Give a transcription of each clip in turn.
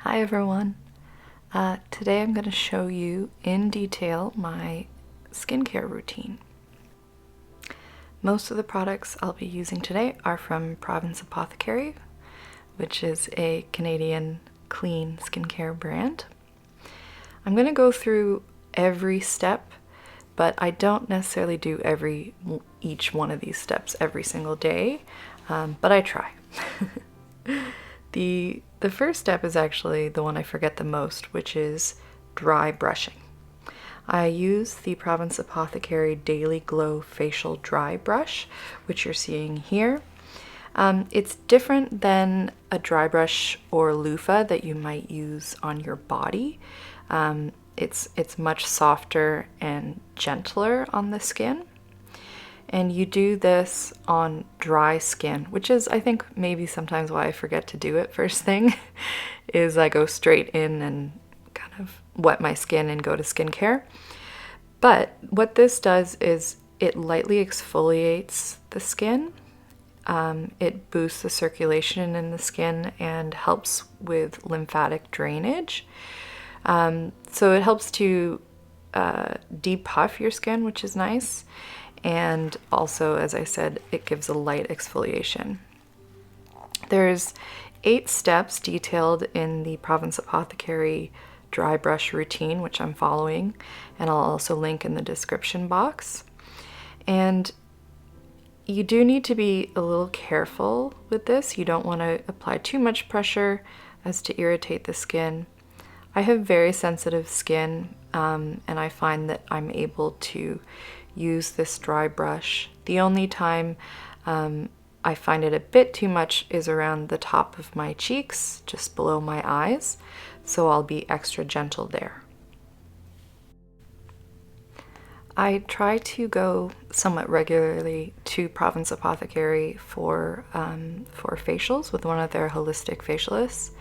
Hi everyone. Today I'm going to show you in detail my skincare routine. Most of the products I'll be using today are from Province Apothecary, which is a Canadian clean skincare brand. I'm going to go through every step, but I don't necessarily do each one of these steps every single day, but I try. The first step is actually the one I forget the most, which is dry brushing. I use the Province Apothecary Daily Glow Facial Dry Brush, which you're seeing here. It's different than a dry brush or loofah that you might use on your body. It's much softer and gentler on the skin. And you do this on dry skin, which is, I think, maybe sometimes why I forget to do it first thing, is I go straight in and kind of wet my skin and go to skincare. But what this does is it lightly exfoliates the skin. It boosts the circulation in the skin and helps with lymphatic drainage. So it helps to depuff your skin, which is nice. And also, as I said, it gives a light exfoliation. There's 8 steps detailed in the Province Apothecary dry brush routine, which I'm following, and I'll also link in the description box. And you do need to be a little careful with this. You don't want to apply too much pressure as to irritate the skin. I have very sensitive skin, and I find that I'm able to use this dry brush. The only time I find it a bit too much is around the top of my cheeks, just below my eyes, so I'll be extra gentle there. I try to go somewhat regularly to Province Apothecary for facials with one of their holistic facialists,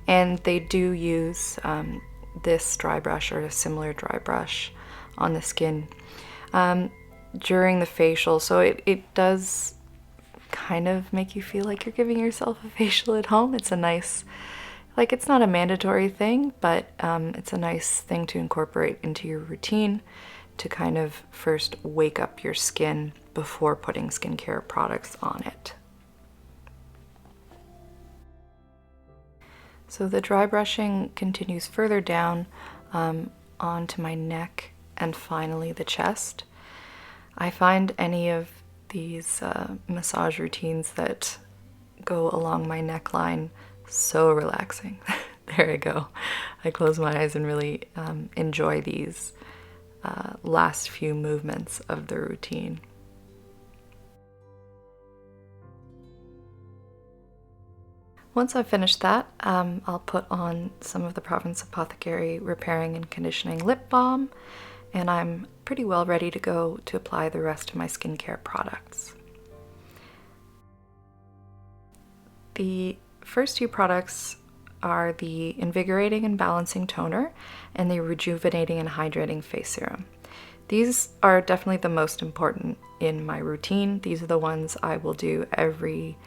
and they do use this dry brush or a similar dry brush on the skin during the facial, so it does kind of make you feel like you're giving yourself a facial at home. It's a nice, like, it's not a mandatory thing, but it's a nice thing to incorporate into your routine to kind of first wake up your skin before putting skincare products on it. So the dry brushing continues further down onto my neck and finally the chest. I find any of these massage routines that go along my neckline so relaxing. There I go. I close my eyes and really enjoy these last few movements of the routine. Once I've finished that, I'll put on some of the Province Apothecary Repairing and Conditioning Lip Balm, and I'm pretty well ready to go to apply the rest of my skincare products. The first 2 products are the Invigorating and Balancing Toner and the Rejuvenating and Hydrating Face Serum. These are definitely the most important in my routine. These are the ones I will do every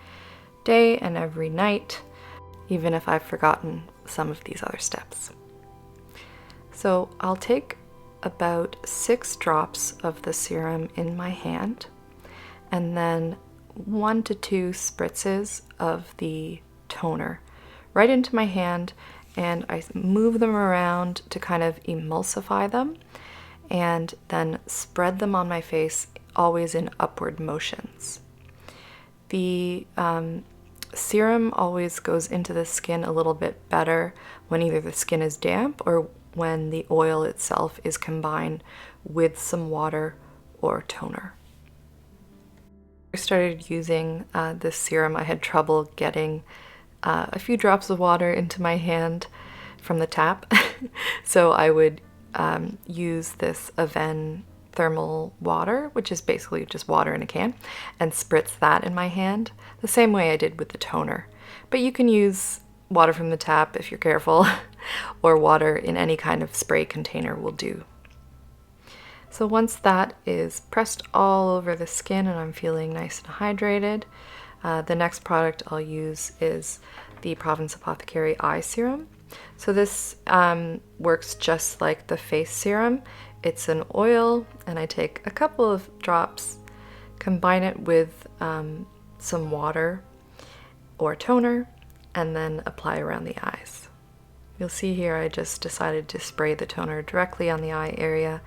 day and every night, even if I've forgotten some of these other steps. So I'll take about 6 drops of the serum in my hand, and then 1 to 2 spritzes of the toner right into my hand, and I move them around to kind of emulsify them, and then spread them on my face, always in upward motions. The serum always goes into the skin a little bit better when either the skin is damp or when the oil itself is combined with some water or toner. I started using this serum. I had trouble getting a few drops of water into my hand from the tap, so I would use this Aven thermal water, which is basically just water in a can, and spritz that in my hand, the same way I did with the toner. But you can use water from the tap if you're careful, or water in any kind of spray container will do. So once that is pressed all over the skin and I'm feeling nice and hydrated, the next product I'll use is the Province Apothecary Eye Serum. So this works just like the face serum. It's an oil, and I take a couple of drops, combine it with some water or toner, and then apply around the eyes. You'll see here I just decided to spray the toner directly on the eye area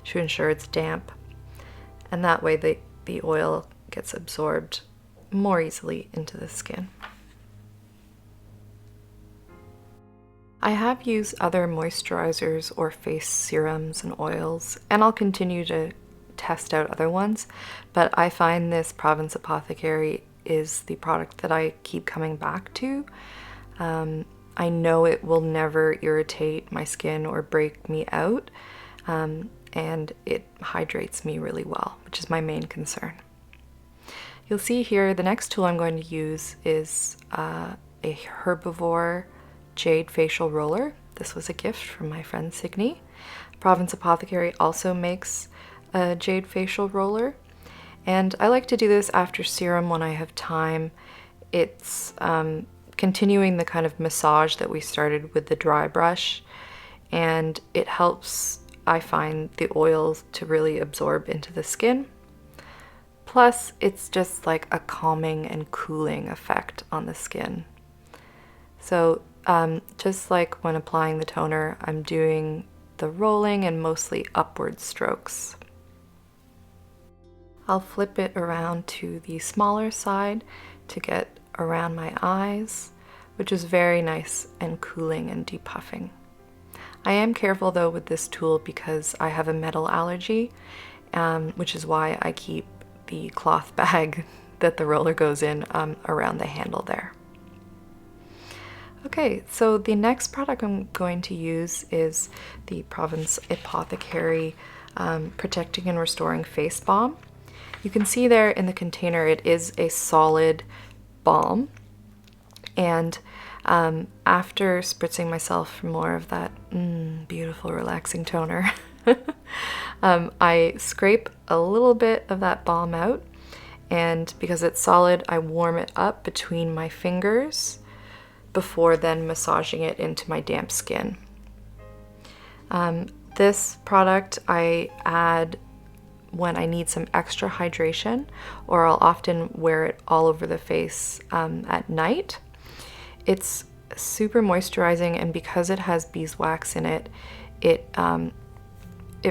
to ensure it's damp, and that way the oil gets absorbed more easily into the skin. I have used other moisturizers or face serums and oils, and I'll continue to test out other ones, but I find this Provence Apothecary is the product that I keep coming back to. I know it will never irritate my skin or break me out, and it hydrates me really well, which is my main concern. You'll see here the next tool I'm going to use is a Herbivore Jade facial roller. This was a gift from my friend Signe. Provence Apothecary also makes a Jade facial roller, and I like to do this after serum when I have time. It's continuing the kind of massage that we started with the dry brush, and it helps, I find, the oils to really absorb into the skin. Plus, it's just like a calming and cooling effect on the skin. So just like when applying the toner, I'm doing the rolling and mostly upward strokes. I'll flip it around to the smaller side to get around my eyes, which is very nice and cooling and depuffing. I am careful though with this tool because I have a metal allergy, which is why I keep the cloth bag that the roller goes in around the handle there. Okay, so the next product I'm going to use is the Provence Apothecary Protecting and Restoring Face Balm. You can see there in the container it is a solid balm, and after spritzing myself for more of that beautiful relaxing toner, I scrape a little bit of that balm out, and because it's solid, I warm it up between my fingers before then massaging it into my damp skin. This product I add when I need some extra hydration, or I'll often wear it all over the face at night. It's super moisturizing, and because it has beeswax in it, it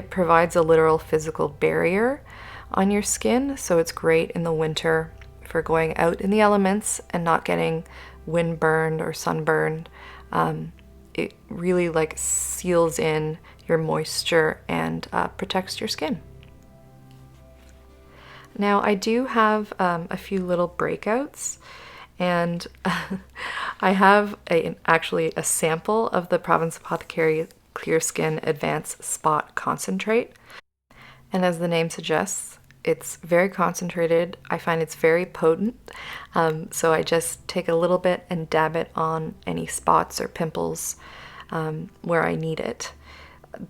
provides a literal physical barrier on your skin, so it's great in the winter for going out in the elements and not getting windburned or sunburned. It really like seals in your moisture and protects your skin. Now I do have a few little breakouts, and I have actually a sample of the Provence Apothecary Clear Skin Advanced Spot Concentrate, and as the name suggests, it's very concentrated. I find it's very potent, so I just take a little bit and dab it on any spots or pimples where I need it.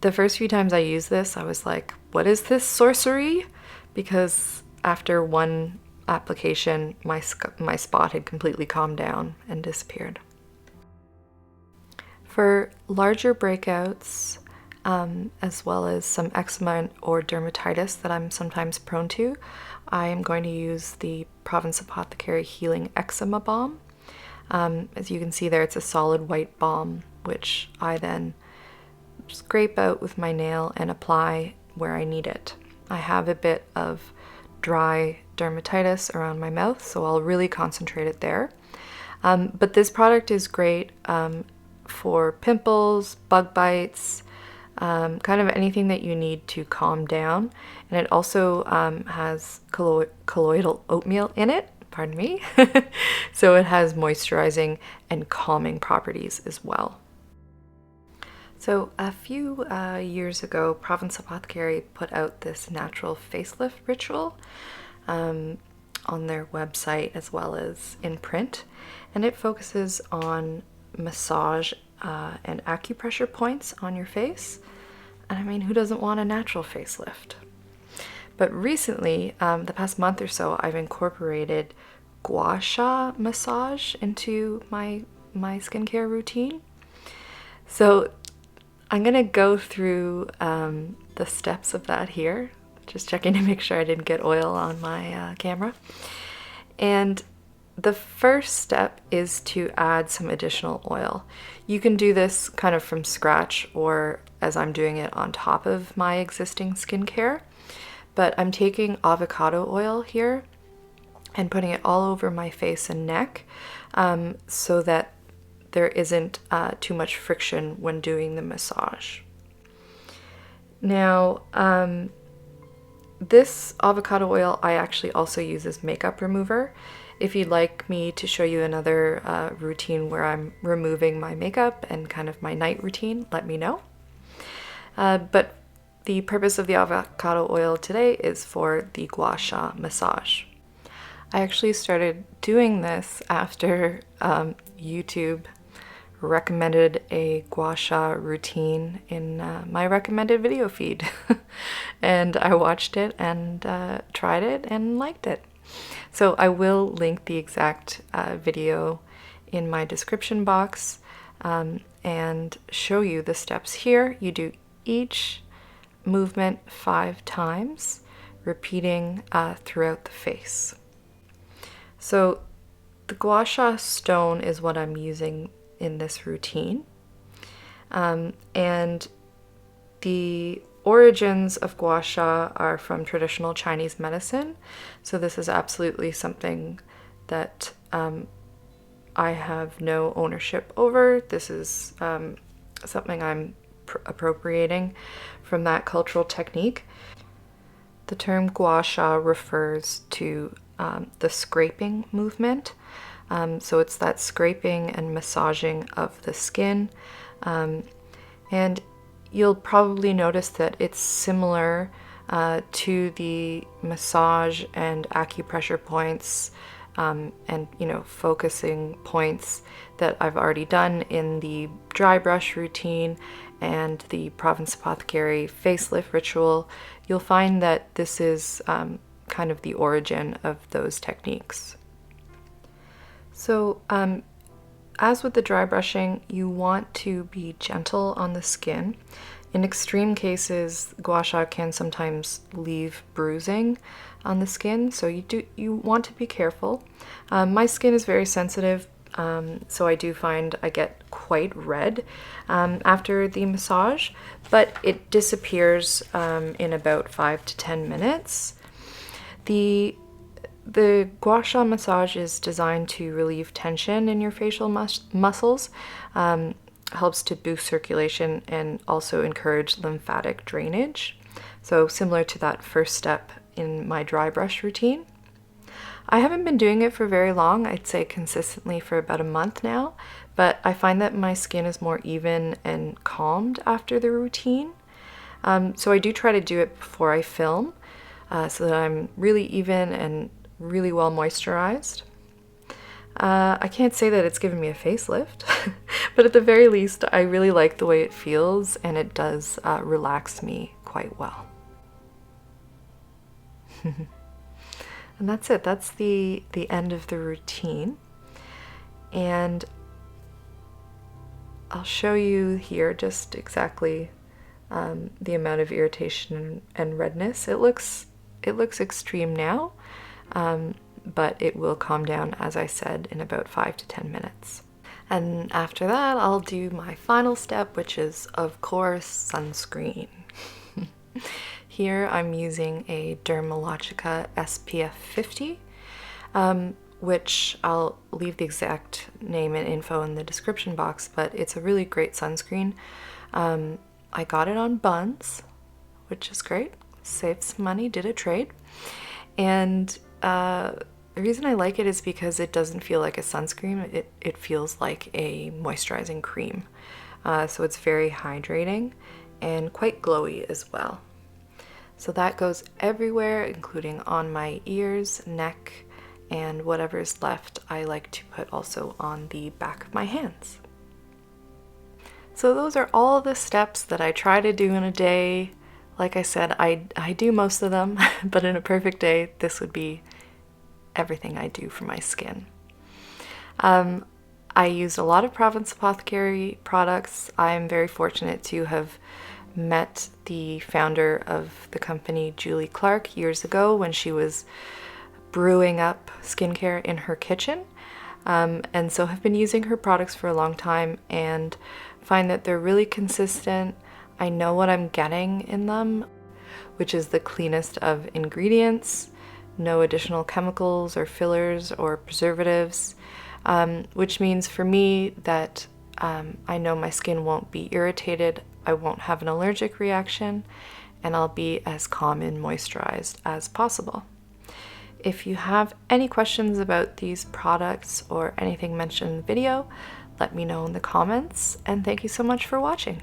The first few times I used this, I was like, what is this sorcery? Because after one application, my spot had completely calmed down and disappeared. For larger breakouts, as well as some eczema or dermatitis that I'm sometimes prone to, I am going to use the Provence Apothecary Healing Eczema Balm. As you can see there, it's a solid white balm, which I then scrape out with my nail and apply where I need it. I have a bit of dry dermatitis around my mouth, so I'll really concentrate it there. But this product is great for pimples, bug bites, kind of anything that you need to calm down. And it also has colloidal oatmeal in it, pardon me, so it has moisturizing and calming properties as well. So a few years ago, Provence Apothecary put out this natural facelift ritual on their website as well as in print, and it focuses on massage and acupressure points on your face. And I mean, who doesn't want a natural facelift? But recently, the past month or so, I've incorporated gua sha massage into my skincare routine. So I'm gonna go through the steps of that here, just checking to make sure I didn't get oil on my camera. And the first step is to add some additional oil. You can do this kind of from scratch or as I'm doing it on top of my existing skincare, but I'm taking avocado oil here and putting it all over my face and neck so that there isn't too much friction when doing the massage. Now, this avocado oil I actually also use as makeup remover. If you'd like me to show you another routine where I'm removing my makeup and kind of my night routine, let me know. But the purpose of the avocado oil today is for the gua sha massage. I actually started doing this after YouTube recommended a gua sha routine in my recommended video feed. And I watched it and tried it and liked it. So I will link the exact video in my description box and show you the steps here. You do each movement 5 times, repeating throughout the face. So the gua sha stone is what I'm using in this routine. And the origins of gua sha are from traditional Chinese medicine. So this is absolutely something that I have no ownership over. This is something I'm appropriating from that cultural technique. The term gua sha refers to the scraping movement. So it's that scraping and massaging of the skin. And you'll probably notice that it's similar to the massage and acupressure points and, you know, focusing points that I've already done in the dry brush routine and the Province Apothecary facelift ritual. You'll find that this is kind of the origin of those techniques. So as with the dry brushing, you want to be gentle on the skin. In extreme cases, gua sha can sometimes leave bruising on the skin, so you want to be careful. My skin is very sensitive, so I do find I get quite red after the massage, but it disappears in about 5 to 10 minutes. The gua sha massage is designed to relieve tension in your facial muscles, helps to boost circulation and also encourage lymphatic drainage. So similar to that first step in my dry brush routine. I haven't been doing it for very long, I'd say consistently for about a month now, but I find that my skin is more even and calmed after the routine. So I do try to do it before I film so that I'm really even and really well moisturized. I can't say that it's given me a facelift, but at the very least, I really like the way it feels and it does relax me quite well. And that's it. That's the end of the routine. And I'll show you here just exactly the amount of irritation and redness. It looks extreme now, but it will calm down, as I said, in about 5 to 10 minutes. And after that, I'll do my final step, which is, of course, sunscreen. Here I'm using a Dermalogica SPF 50, which I'll leave the exact name and info in the description box, but it's a really great sunscreen. I got it on Buns, which is great. Saved some money, did a trade. And the reason I like it is because it doesn't feel like a sunscreen, it feels like a moisturizing cream. So it's very hydrating and quite glowy as well. So that goes everywhere, including on my ears, neck, and whatever's left I like to put also on the back of my hands. So those are all the steps that I try to do in a day. Like I said, I do most of them, but in a perfect day, this would be everything I do for my skin. I used a lot of Province Apothecary products. I'm very fortunate to have met the founder of the company, Julie Clark, years ago when she was brewing up skincare in her kitchen. And so have been using her products for a long time and find that they're really consistent. I know what I'm getting in them, which is the cleanest of ingredients, no additional chemicals or fillers or preservatives, which means for me that I know my skin won't be irritated, I won't have an allergic reaction, and I'll be as calm and moisturized as possible. If you have any questions about these products or anything mentioned in the video, let me know in the comments, and thank you so much for watching.